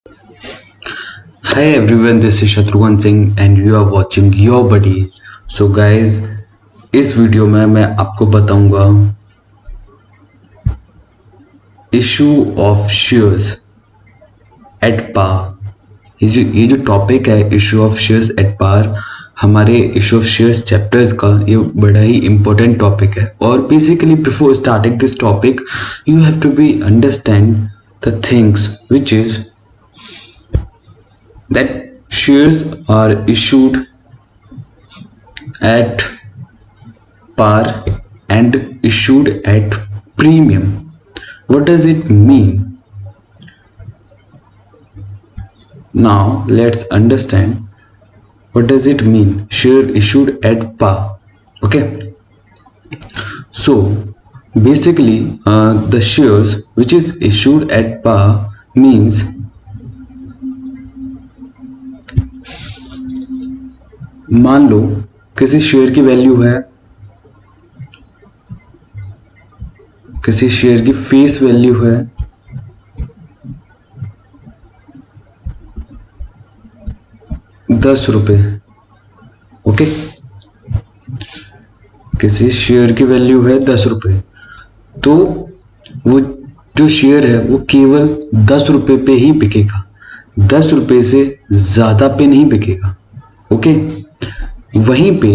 Hi everyone, this is Shatrughan Singh and you are watching Your Buddy. So guys, इस video में मैं आपको बताऊंगा issue of shares at par. ये जो टॉपिक है issue of shares at par, हमारे इशू ऑफ शेयर्स चैप्टर्स का ये बड़ा ही इम्पोर्टेंट टॉपिक है। और basically before starting this topic you have to be understand the things which is that shares are issued at par and issued at premium. What does it mean? Now let's understand what does it mean share issued at par. Okay, so basically the shares which is issued at par means मान लो किसी share की value है, किसी share की face value है ₹10। Okay, किसी share की value है ₹10, तो वो जो शेयर है वो केवल ₹10 पे ही बिकेगा, ₹10 से ज्यादा पे नहीं बिकेगा। ओके, वहीं पे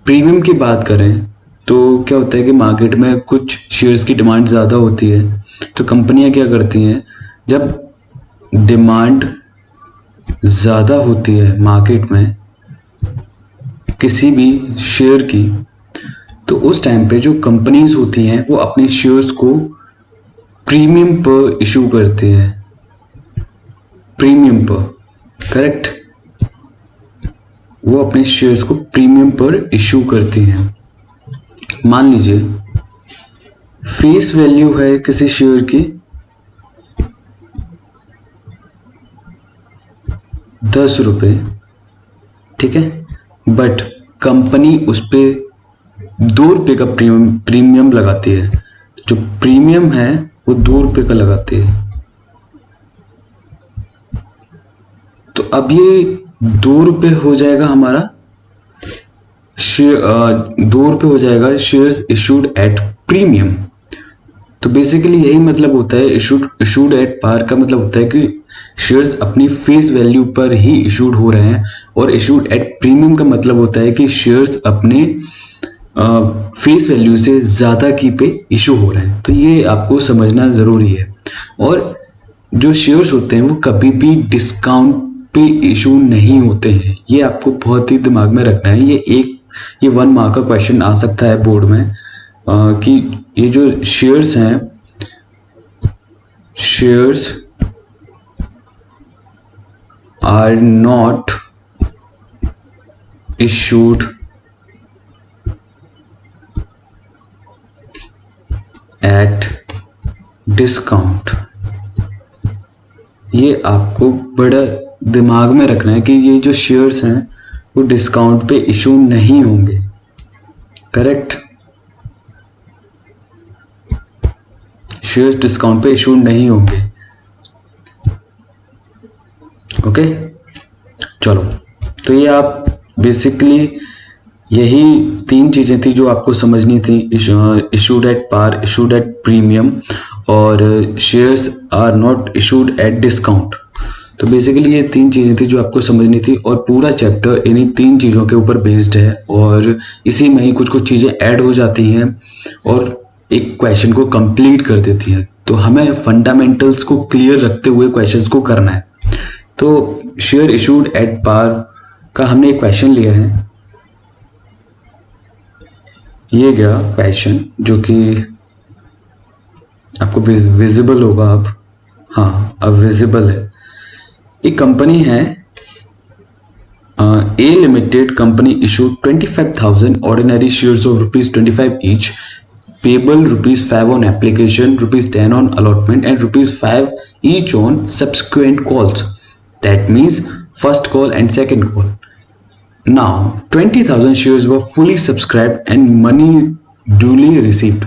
प्रीमियम की बात करें तो क्या होता है कि मार्केट में कुछ शेयर्स की डिमांड ज़्यादा होती है, तो कंपनियां क्या करती हैं, जब डिमांड ज़्यादा होती है मार्केट में किसी भी शेयर की, तो उस टाइम पे जो कंपनीज होती हैं वो अपने शेयर्स को प्रीमियम पर इशू करती हैं, प्रीमियम पर। करेक्ट, वो अपने शेयर्स को प्रीमियम पर इशू करती हैं। मान लीजिए फेस वैल्यू है किसी शेयर की ₹10, ठीक है, बट कंपनी उस पर ₹2 का प्रीमियम लगाती है। जो प्रीमियम है वो ₹2 का लगाती है। तो अब ये ₹2 हो जाएगा हमारा ₹2 हो जाएगा शेयर्स इशूड एट प्रीमियम। तो बेसिकली यही मतलब होता है इशूड एट पार का मतलब होता है कि शेयर्स अपनी फेस वैल्यू पर ही इशूड हो रहे हैं, और इशूड एट प्रीमियम का मतलब होता है कि शेयर्स अपने फेस वैल्यू से ज़्यादा की पे इशू हो रहे हैं। तो ये आपको समझना ज़रूरी है। और जो शेयर्स होते हैं वो कभी भी डिस्काउंट पे इशू नहीं होते हैं, ये आपको बहुत ही दिमाग में रखना है। ये 1 मार्क का क्वेश्चन आ सकता है बोर्ड में कि ये जो शेयर्स हैं, shares are not issued at discount. ये आपको बड़ा दिमाग में रखना है कि ये जो शेयर्स हैं वो डिस्काउंट पे इशू नहीं होंगे। करेक्ट, शेयर्स डिस्काउंट पे इशू नहीं होंगे। ओके, चलो, तो ये आप बेसिकली यही 3 चीज़ें थी जो आपको समझनी थी, issued at par, issued at premium और shares are not issued at discount. तो बेसिकली ये 3 चीज़ें थी जो आपको समझनी थी, और पूरा चैप्टर इन्हीं 3 चीज़ों के ऊपर बेस्ड है, और इसी में ही कुछ कुछ चीज़ें ऐड हो जाती हैं और एक क्वेश्चन को कंप्लीट कर देती हैं। तो हमें फंडामेंटल्स को क्लियर रखते हुए क्वेश्चंस को करना है। तो शेयर इशूड एट पार का हमने एक क्वेश्चन लिया है, ये गया क्वेश्चन जो कि आपको विजिबल होगा अब। हाँ, अब विजिबल है। एक कंपनी है A Limited company issued 25,000 ordinary shares of ₹25 each, payable ₹5 on application, ₹10 on allotment, and ₹5 each on subsequent calls. That means first call and second call. Now 20,000 shares were fully subscribed and money duly received.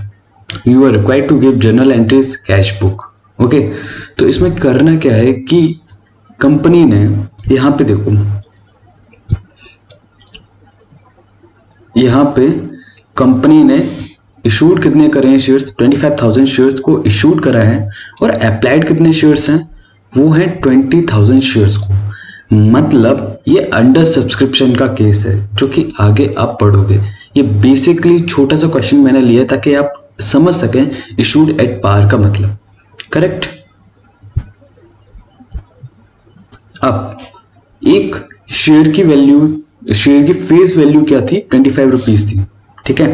You are required to give journal entries, cash book. Okay, तो इसमें करना क्या है कि company ने यहाँ पे देखो, यहाँ पे कंपनी ने इशूड कितने करे हैं शेयर्स, 25,000 शेयर्स को इशूड करा है, और अप्लाइड कितने शेयर्स हैं, वो है 20,000 शेयर्स को। मतलब ये अंडर सब्सक्रिप्शन का केस है, जो कि आगे आप पढ़ोगे। ये बेसिकली छोटा सा क्वेश्चन मैंने लिया ताकि आप समझ सकें इशूड एट पार का मतलब। करेक्ट। अब एक शेयर की वैल्यू, शेयर की फेस वैल्यू क्या थी, 25 रुपीज थी, ठीक है।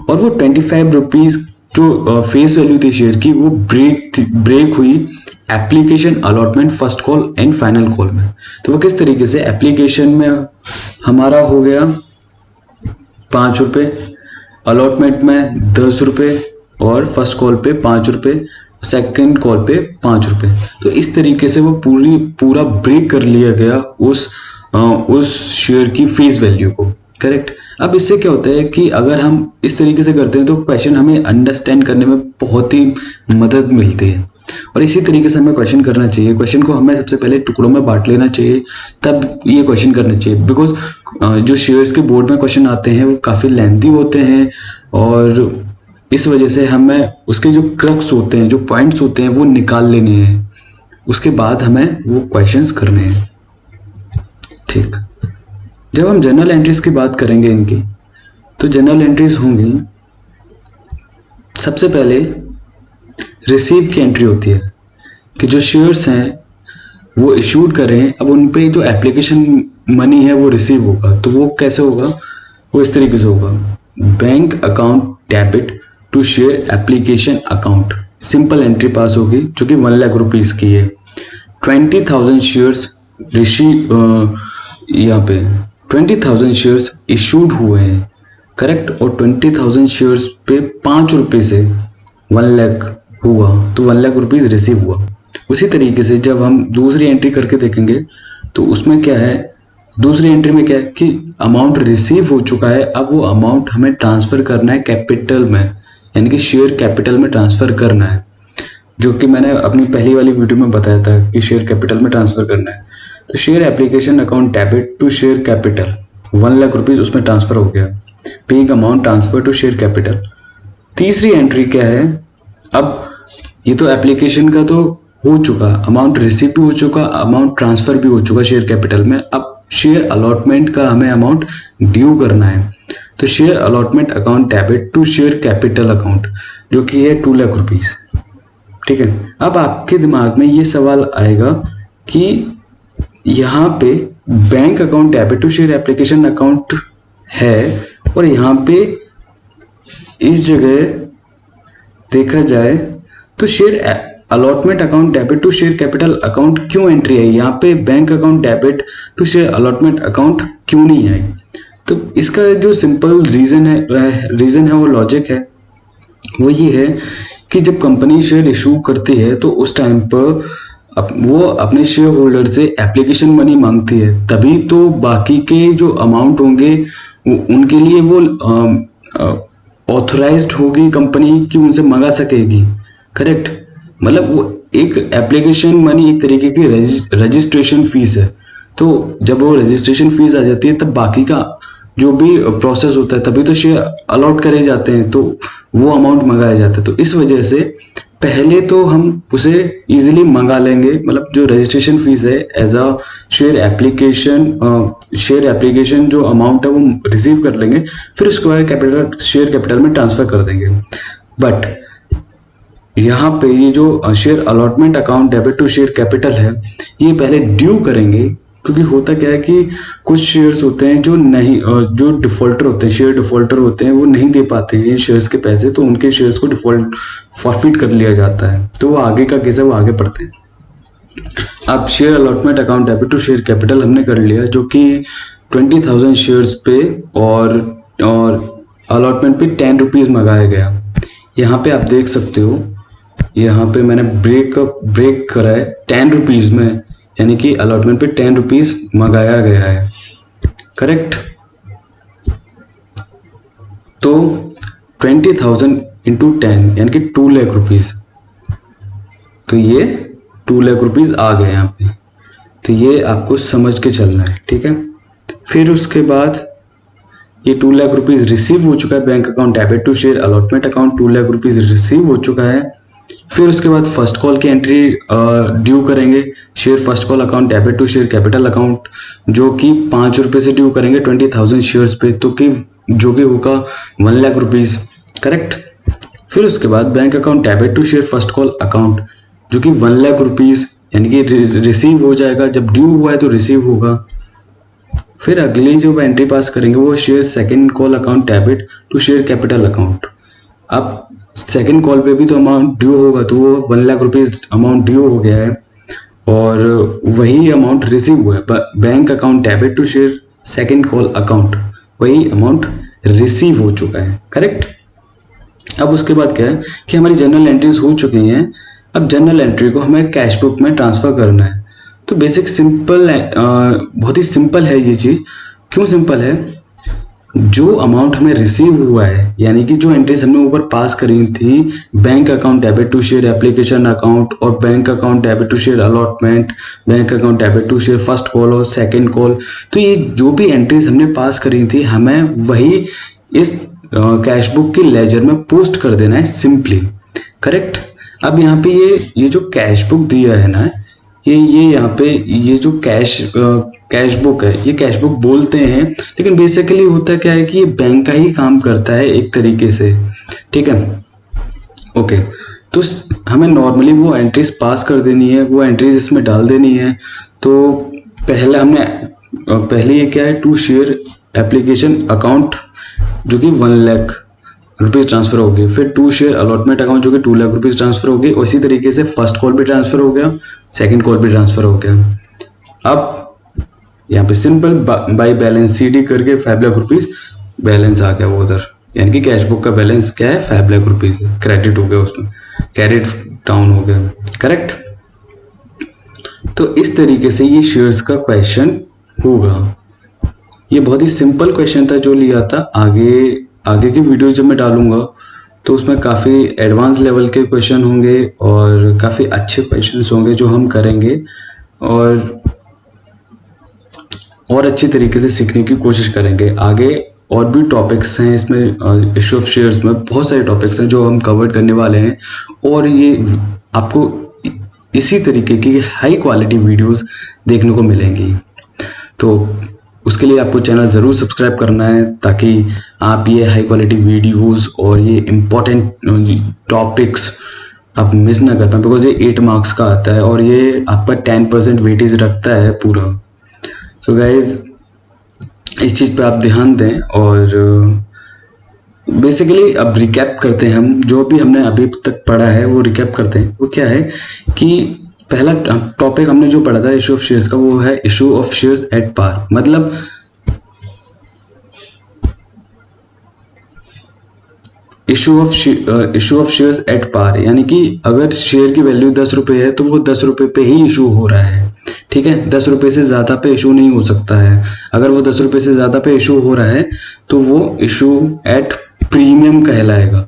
और वो 25 रुपीज जो फेस वैल्यू थी शेयर की, वो ब्रेक हुई application, allotment, first call and final call में। तो वो किस तरीके से, एप्लीकेशन में हमारा हो गया 5 रुपये, अलॉटमेंट में 10 रुपये, और फर्स्ट कॉल पे 5 रुपये, सेकेंड कॉल पे 5 रुपये। तो इस तरीके से वो पूरा ब्रेक कर लिया गया उस शेयर की फेस वैल्यू को। करेक्ट। अब इससे क्या होता है कि अगर हम इस तरीके से करते हैं तो क्वेश्चन हमें अंडरस्टैंड करने में बहुत ही मदद मिलती है, और इसी तरीके से हमें क्वेश्चन करना चाहिए। क्वेश्चन को हमें सबसे पहले टुकड़ों में बांट लेना चाहिए, तब ये क्वेश्चन करना चाहिए। बिकॉज जो शेयर्स के बोर्ड में क्वेश्चन आते हैं वो काफ़ी लेंथी होते हैं, और इस वजह से हमें उसके जो क्रक्स होते हैं, जो पॉइंट्स होते हैं, वो निकाल लेने हैं, उसके बाद हमें वो क्वेश्चंस करने हैं। ठीक। जब हम जनरल एंट्रीज की बात करेंगे इनकी, तो जनरल एंट्रीज होंगी, सबसे पहले रिसीव की एंट्री होती है कि जो शेयर्स हैं वो इशूड करें, अब उन पे जो एप्लीकेशन मनी है वो रिसीव होगा। तो वो कैसे होगा, वो इस तरीके से होगा, bank account debit to share application account, simple entry pass होगी जो कि 1 लाख रुपीज़ की है। 20,000 शेयर्स यहाँ पे 20,000 शेयर्स इशूड हुए हैं। करेक्ट। और 20,000 शेयर्स पे 5 रुपये से 1 लाख हुआ, तो 1 लाख रुपीज़ रिसीव हुआ। उसी तरीके से जब हम दूसरी एंट्री करके देखेंगे तो उसमें क्या है, दूसरी एंट्री में क्या है कि अमाउंट रिसीव हो चुका है, अब वो अमाउंट हमें ट्रांसफ़र करना है कैपिटल में, यानी कि शेयर कैपिटल में ट्रांसफ़र करना है, जो कि मैंने अपनी पहली वाली वीडियो में बताया था कि शेयर कैपिटल में ट्रांसफ़र करना है। तो share application account debit to share capital, 1 lakh rupees उसमें ट्रांसफ़र हो गया, paying amount transfer to share capital. तीसरी एंट्री क्या है, अब ये तो एप्लीकेशन का तो हो चुका, अमाउंट रिसीव भी हो चुका, अमाउंट ट्रांसफ़र भी हो चुका शेयर कैपिटल में। अब शेयर अलॉटमेंट का हमें अमाउंट ड्यू करना है, तो share allotment account debit to share capital account, जो कि है 2 लाख रुपीज़। ठीक है। अब आपके दिमाग में ये सवाल आएगा कि यहाँ पे bank account debit to share application account है, और यहाँ पे इस जगह देखा जाए तो share allotment account debit to share capital account क्यों एंट्री आई, यहाँ पे bank account debit to share allotment account क्यों नहीं आई। तो इसका जो सिंपल रीज़न है वो लॉजिक है, वो ये है कि जब कंपनी शेयर इशू करती है तो उस टाइम पर वो अपने शेयर होल्डर से एप्लीकेशन मनी मांगती है, तभी तो बाकी के जो अमाउंट होंगे उनके लिए वो ऑथराइज्ड होगी कंपनी कि उनसे मंगा सकेगी। करेक्ट। मतलब वो एक एप्लीकेशन मनी एक तरीके की रजिस्ट्रेशन फीस है, तो जब वो रजिस्ट्रेशन फीस आ जाती है तब बाकी का जो भी प्रोसेस होता है तभी तो शेयर अलॉट करे जाते हैं, तो वो अमाउंट मंगाया जाता है। तो इस वजह से पहले तो हम उसे इजीली मंगा लेंगे, मतलब जो रजिस्ट्रेशन फीस है एज अ शेयर एप्लीकेशन जो अमाउंट है वो रिसीव कर लेंगे, फिर उसके बाद शेयर कैपिटल में ट्रांसफर कर देंगे। बट यहाँ पे ये जो share allotment account debit to share capital है, ये पहले ड्यू करेंगे, क्योंकि होता क्या है कि कुछ शेयर्स होते हैं जो नहीं, जो डिफॉल्टर होते हैं, शेयर डिफॉल्टर होते हैं, वो नहीं दे पाते हैं शेयर्स के पैसे, तो उनके शेयर्स को डिफॉल्ट फॉरफिट कर लिया जाता है, तो वो आगे का केस है, वो आगे पढ़ते हैं। अब share allotment account debit to share capital हमने कर लिया, जो कि 20,000 शेयर्स पे और अलॉटमेंट पे 10 रुपीज़ मंगाया गया। यहाँ पे आप देख सकते हो, यहाँ पे मैंने ब्रेक करा है 10 रुपीज़ में, यानी कि अलॉटमेंट पे 10 रुपीज़ मंगाया गया है। करेक्ट। तो 20,000 इंटू 10 यानी कि 2 लाख रुपीज़। तो ये 2 लाख रुपीज़ आ गए यहाँ पे। तो ये आपको समझ के चलना है, ठीक है। फिर उसके बाद ये 2 लाख रुपीज़ रिसीव हो चुका है bank account debit to share allotment account, 2 lakh rupees receive हो चुका है। फिर उसके बाद फर्स्ट कॉल की एंट्री ड्यू करेंगे, share first call account debit to share capital account, जो कि 5 रुपये से ड्यू करेंगे 20,000 शेयर्स पे, तो कि जो कि होगा 1 लाख रुपीज़, करेक्ट। फिर उसके बाद bank account debit to share first call account, जो कि 1 लाख रुपीज़ यानी कि रिसीव हो जाएगा, जब ड्यू हुआ है तो रिसीव होगा। फिर अगली जो एंट्री पास करेंगे वो share second call account debit to share capital account. अब सेकंड कॉल पे भी तो अमाउंट ड्यू होगा, तो वो 1 लाख रुपीज़ अमाउंट ड्यू हो गया है और वही अमाउंट रिसीव हुआ है। Bank account debit to share second call account, वही अमाउंट रिसीव हो चुका है, करेक्ट। अब उसके बाद क्या है कि हमारी जनरल एंट्रीज हो चुकी हैं। अब जनरल एंट्री को हमें कैश बुक में ट्रांसफ़र करना है। तो बेसिक सिंपल है, बहुत ही सिंपल है ये चीज़। क्यों सिंपल है? जो अमाउंट हमें रिसीव हुआ है, यानी कि जो एंट्रीज हमने ऊपर पास करी थी, bank account debit to share application account और bank account debit to share allotment, bank account debit to share first call और सेकंड कॉल, तो ये जो भी एंट्रीज हमने पास करी थी, हमें वही इस कैश बुक की लेजर में पोस्ट कर देना है सिंपली, करेक्ट। अब यहाँ पे ये जो कैश बुक दिया है ना, ये यहाँ पे ये जो कैश बुक है, ये कैश बुक बोलते हैं, लेकिन बेसिकली होता क्या है कि ये बैंक का ही काम करता है एक तरीके से, ठीक है। ओके, तो हमें नॉर्मली वो एंट्रीज पास कर देनी है, वो एंट्रीज इसमें डाल देनी है। तो पहले ये क्या है, टू शेयर एप्लीकेशन अकाउंट जो कि 1 लाख रुपीज़ ट्रांसफ़र हो गए, फिर टू शेयर अलॉटमेंट अकाउंट जो कि 2 लाख रुपीज़ ट्रांसफ़र हो गए। उसी तरीके से फर्स्ट कॉल भी ट्रांसफ़र हो गया, सेकंड कॉल भी ट्रांसफ़र हो गया। अब यहाँ पे सिंपल बाई बैलेंस CD करके 5 लाख रुपीज़ बैलेंस आ गया वो उधर, यानी कि कैश बुक का बैलेंस क्या है, 5 लाख रुपीज़ क्रेडिट हो गया, उसमें कैरिड डाउन हो गया, करेक्ट। तो इस तरीके से ये शेयर्स का क्वेश्चन होगा। ये बहुत ही सिंपल क्वेश्चन था जो लिया था। आगे की वीडियो जब मैं डालूंगा तो उसमें काफ़ी एडवांस लेवल के क्वेश्चन होंगे और काफ़ी अच्छे क्वेश्चंस होंगे जो हम करेंगे और अच्छी तरीके से सीखने की कोशिश करेंगे। आगे और भी टॉपिक्स हैं इसमें, इशू ऑफ शेयर्स में बहुत सारे टॉपिक्स हैं जो हम कवर करने वाले हैं और ये आपको इसी तरीके की हाई क्वालिटी वीडियोस देखने को मिलेंगी। तो उसके लिए आपको चैनल ज़रूर सब्सक्राइब करना है ताकि आप ये हाई क्वालिटी वीडियोस और ये इम्पोर्टेंट टॉपिक्स आप मिस ना कर पाएँ, बिकॉज ये 8 मार्क्स का आता है और ये आपका 10% वेटेज रखता है पूरा। सो गाइज, इस चीज़ पे आप ध्यान दें। और बेसिकली अब रिकैप करते हैं, हम जो भी हमने अभी तक पढ़ा है वो रिकैप करते हैं। वो क्या है कि पहला टॉपिक हमने जो पढ़ा था इशू ऑफ शेयर्स का, वो है issue of shares at par. मतलब issue of shares at par, यानी कि अगर शेयर की वैल्यू 10 रुपये है तो वो 10 रुपये पे ही इशू हो रहा है, ठीक है। 10 रुपये से ज़्यादा पे इशू नहीं हो सकता है। अगर वो 10 रुपये से ज़्यादा पे इशू हो रहा है तो वो इशू एट प्रीमियम कहलाएगा,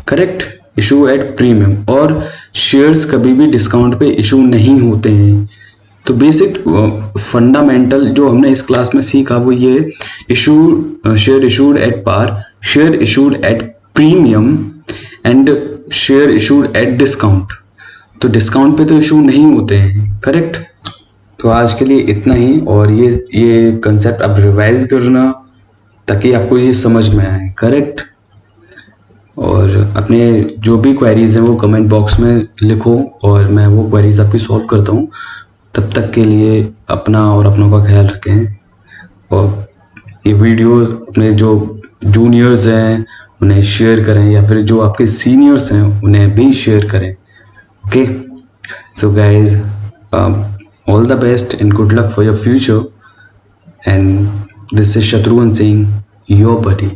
करेक्ट। Issue at premium. और शेयर्स कभी भी डिस्काउंट पे इशू नहीं होते हैं। तो बेसिक फंडामेंटल जो हमने इस क्लास में सीखा वो ये share issued at par, share issued at premium and share issued at discount. तो डिस्काउंट पे तो इशू नहीं होते हैं, करेक्ट। तो आज के लिए इतना ही, और ये कंसेप्ट आप रिवाइज करना ताकि आपको ये समझ में आए, करेक्ट। और अपने जो भी क्वेरीज हैं वो कमेंट बॉक्स में लिखो और मैं वो क्वेरीज आपकी सॉल्व करता हूँ। तब तक के लिए अपना और अपनों का ख्याल रखें और ये वीडियो अपने जो जूनियर्स हैं उन्हें शेयर करें, या फिर जो आपके सीनियर्स हैं उन्हें भी शेयर करें। Okay, so guys, all the best and good luck for your future, and this is Shatrughan Singh, your buddy.